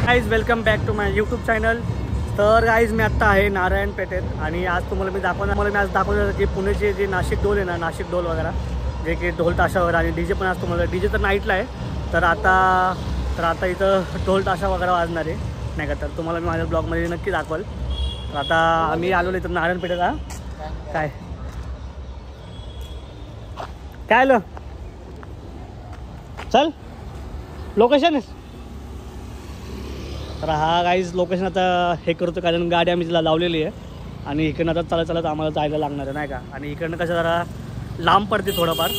Guys welcome back to my YouTube channel. तर guys मी आत्ता आहे नारायण पेठेत आणि आज तुम्हाला मी दाखवणार की पुण्याचे जे नाशिक ढोल आहे ना, नाशिक ढोल वगैरे जे की ढोल ताशावर आणि डीजे पण आज तुम्हाला डीजे तर नाईटला आहे. तर आता इथं ढोल ताशा वगैरे वाजणार आहे नाही का. तर तुम्हाला मी माझ्या ब्लॉगमध्ये नक्की दाखवाल. तर आता आम्ही आलो इथं नारायण पेठेला. काय आलं चल लोकेशन. तर हा गाईज लोकेशन आता हे करतो कारण गाडी आम्ही तिला लावलेली आहे आणि इकडनं आता चालत आम्हाला जायला लागणार आहे नाही का. आणि इकडनं कसं जरा लांब पडते थोडंफार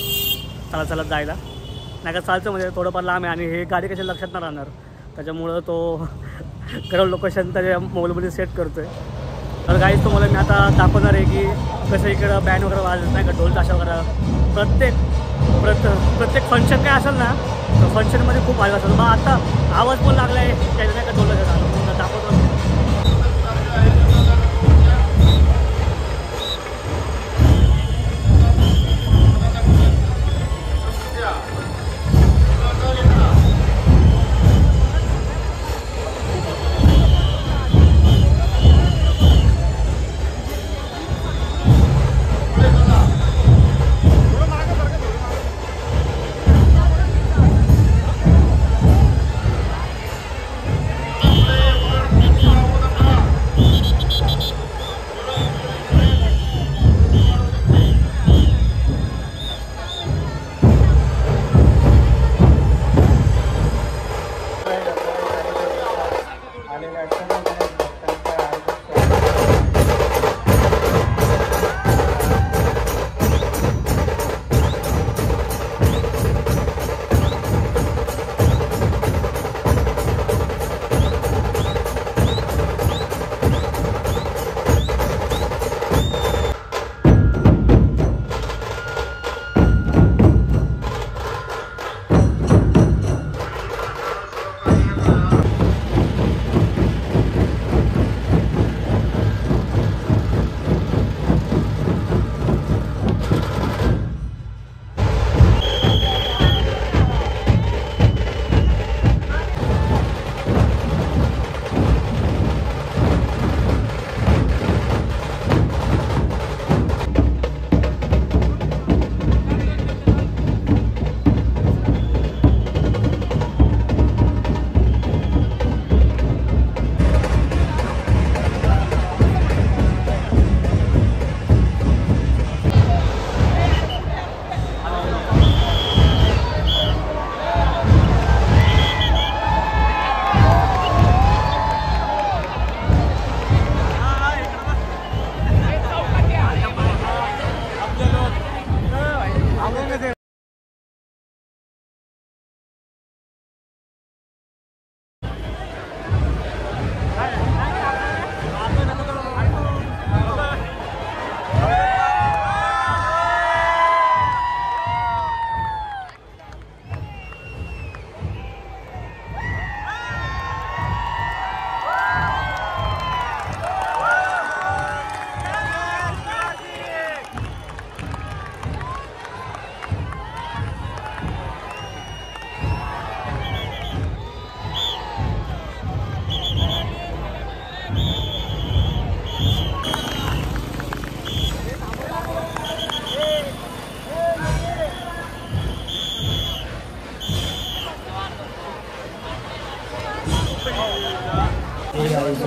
चालत जायला नाही का. चालतं म्हणजे थोडंफार लांब आहे आणि हे गाडी कशा लक्षात नाही राहणार. त्याच्यामुळं तो खरं लोकेशन त्याच्या मोबाईलमध्ये सेट करतो आहे. तर गाईज तुम्हाला मी आता दाखवणार आहे की कसं इकडं बँड वगैरे वाजत नाही का, ढोल ताशा वगैरे प्रत्येक फंक्शन काय असेल ना तर फंक्शनमध्ये खूप आवाज असेल. मग आता आवाज पण लागला आहे त्याच्या नाही का ढोल दाखवतो.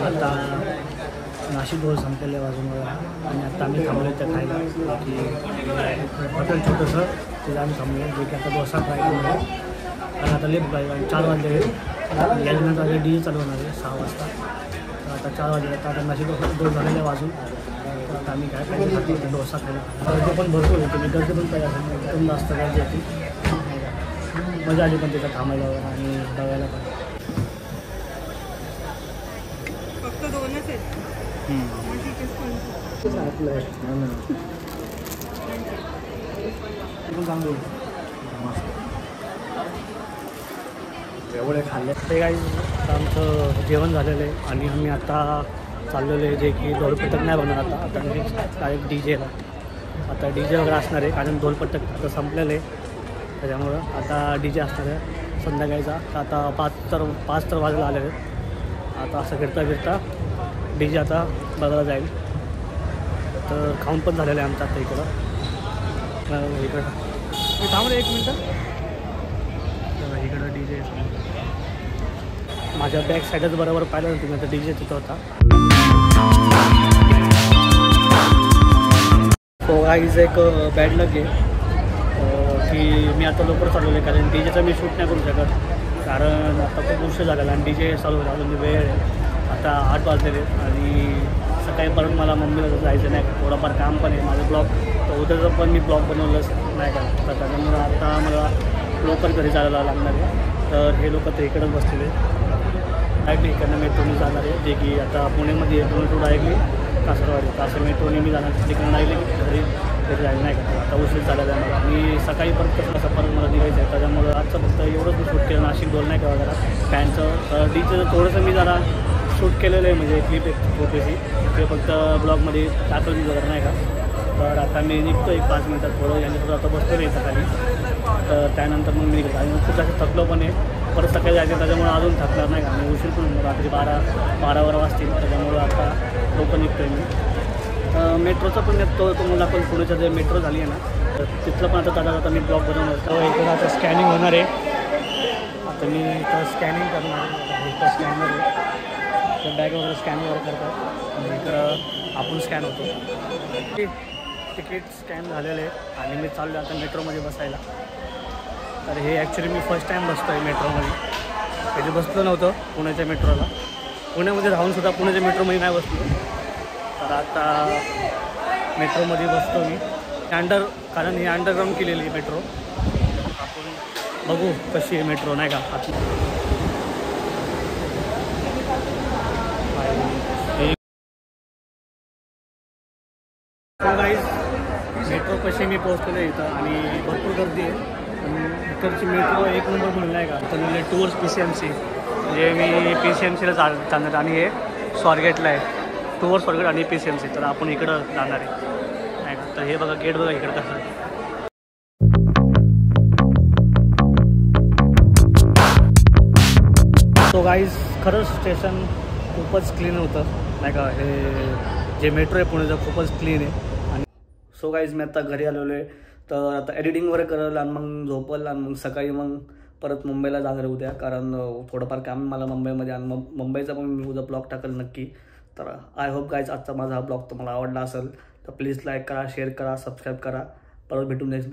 आता नाशिक ढोल संपलेले वाजून आणि आता आम्ही थांबलो त्या खायला की हॉटेल छोटंसं तिला आम्ही थांबलो जे की आता डोसा फ्राय आहे. आणि आता लेप 4 वाजले याच्यानंतर आता डीजे चालू होणार आहे 6 वाजता. तर आता 4 वाजले तर आता नाशिक ढोल झालेले वाजून. तर आता आम्ही काय खायचं डोसा खायला. गर्दी पण भरपूर होती, गर्दी पण पाहिजे असेल एकदम जास्त गर्दी होती. मजा आली पण तिथं थांबायला आणि बघायला पण. फक्त 2च आहेत. एवढे खाल्ले ते काही आमचं जेवण झालेलं आहे आणि आम्ही आता चाललेलं आहे जे की ढोलपथक नाही बनवणार आता डायरेक्ट डीजेला. आता डीजे वगैरे असणार आहे कारण ढोलपथक आता संपलेलं आहे त्याच्यामुळं आता डीजे असणार आहे संध्याकाळचा. आता 5 तर वाजायला आलेले आहेत. आता असं फिरता DJ आता बघायला जाईल. तर खाऊन पण झालेलं आहे आमचं आता इकडं थांब रे 1 मिनटं. इकडं DJ माझ्या बॅक साईडच बरोबर पाहिलं ना तुम्ही आता DJ तिथं होता. तो गाईज एक बॅड लक आहे की मी आता लवकर चालवलं आहे, कारण DJचं मी शूट नाही करू शकत, कारण आता खूप उशीर झालेला आणि DJ चालू झाला अजून वेळ आहे. आता 8 वाजलेले आणि सकाळी परत मला मुंबईला जायचं नाही, थोडंफार काम पण आहे माझं ब्लॉग, तर उद्याचं पण मी ब्लॉग बनवलंच नाही का, तर त्याच्यामुळं आता मला लवकर घरी जायला लागणार आहे. तर हे लोक तर इकडंच बसलेले डायरेक्टली इकडनं मेट्रोने जाणार आहे, जे की आता पुणेमध्ये पुणे टू डायरेक्टली कासरवाडी, असं मेट्रोने मी जाणार तिकडून डायरेक्टली घरी जायला नाही का. आता उशीर झालेला आहे मला, मी सकाळी परत कसं परत मला निघायचं आहे, त्याच्यामुळं आजचं फक्त एवढंच मी शूट केलं. नाशिक डोल नाही का जरा फॅनचं डीचं थोडंसं मी जरा शूट केलेलं आहे, म्हणजे क्लिप एक छोटीशी, ते फक्त ब्लॉगमध्ये टाकली वगैरे नाही का. तर आता मी निघतो 1-5 मिनटात थोडं यांच्यासोबत आता बसतो नाही सकाळी, तर त्यानंतर मग मी निघतो आणि खूप जास्त थकलो पण आहे, परत सकाळी जायचं त्याच्यामुळे अजून थकणार नाही का. मी उशीर पण रात्री 12 वाजतील, त्याच्यामुळं आता लवकर निघतो आहे मी. मेट्रोचं पण निघतो तुम्हाला पण पुण्याचं जे मेट्रो झाली आहे ना, तर तिथलं पण आता आता मी ब्लॉग बनवणार. तर इकडं आता स्कॅनिंग होणार आहे, आता मी इथं स्कॅनिंग करणार आहे, इथं स्कॅनर आहे, तर बॅग वगैरे स्कॅन वगैरे करतात आणि इकडं आपण स्कॅन होतो. तिकीट स्कॅन झालेलं आहे आणि मी चाललो आता मेट्रोमध्ये बसायला. तर हे ॲक्च्युली मी फर्स्ट टाईम बसतो आहे मेट्रोमध्ये, कधी बसलो नव्हतं पुण्याच्या मेट्रोला, पुण्यामध्ये राहूनसुद्धा पुण्याच्या मेट्रोमध्ये नाही बसलो. तर आता मेट्रोमध्ये बसतो मी कारण ही अंडरग्राऊंड केलेली आहे मेट्रो. आपण बघू कशी आहे मेट्रो नाही का. मेट्रो कशी मी पोहोचलेलो आहे इथं आणि भरपूर गर्दी आहे, आणि इकडची मेट्रो 1 नंबर म्हणून नाही का. तर म्हणजे टूवर्स PCMC, म्हणजे मी PCMCला जाणार आणि हे स्वारगेटला आहे, टूवर्स स्वारगेट आणि PCMC, तर आपण इकडं जाणार आहे नाही का. तर हे बघा गेट बघा इकडं कसं आहे. तो गाईज खरंच स्टेशन खूपच क्लीन होतं नाही का. हे जे मेट्रो आहे पुण्याचं खूपच क्लीन आहे. आणि सो गाईज मी आता घरी आलेलो आहे, तर आता एडिटिंग वगैरे करेल आणि मग झोपल आणि मग सकाळी मग परत मुंबईला जाणार उद्या, कारण थोडंफार काम मला मुंबईमध्ये, आणि मग मुंबईचा पण मी उद्या ब्लॉग टाकेल नक्की. तर आय होप गाईज आजचा माझा हा ब्लॉग तुम्हाला आवडला असेल, तर प्लीज लाईक करा, शेअर करा, सबस्क्राईब करा. परत भेटून नेक्स्ट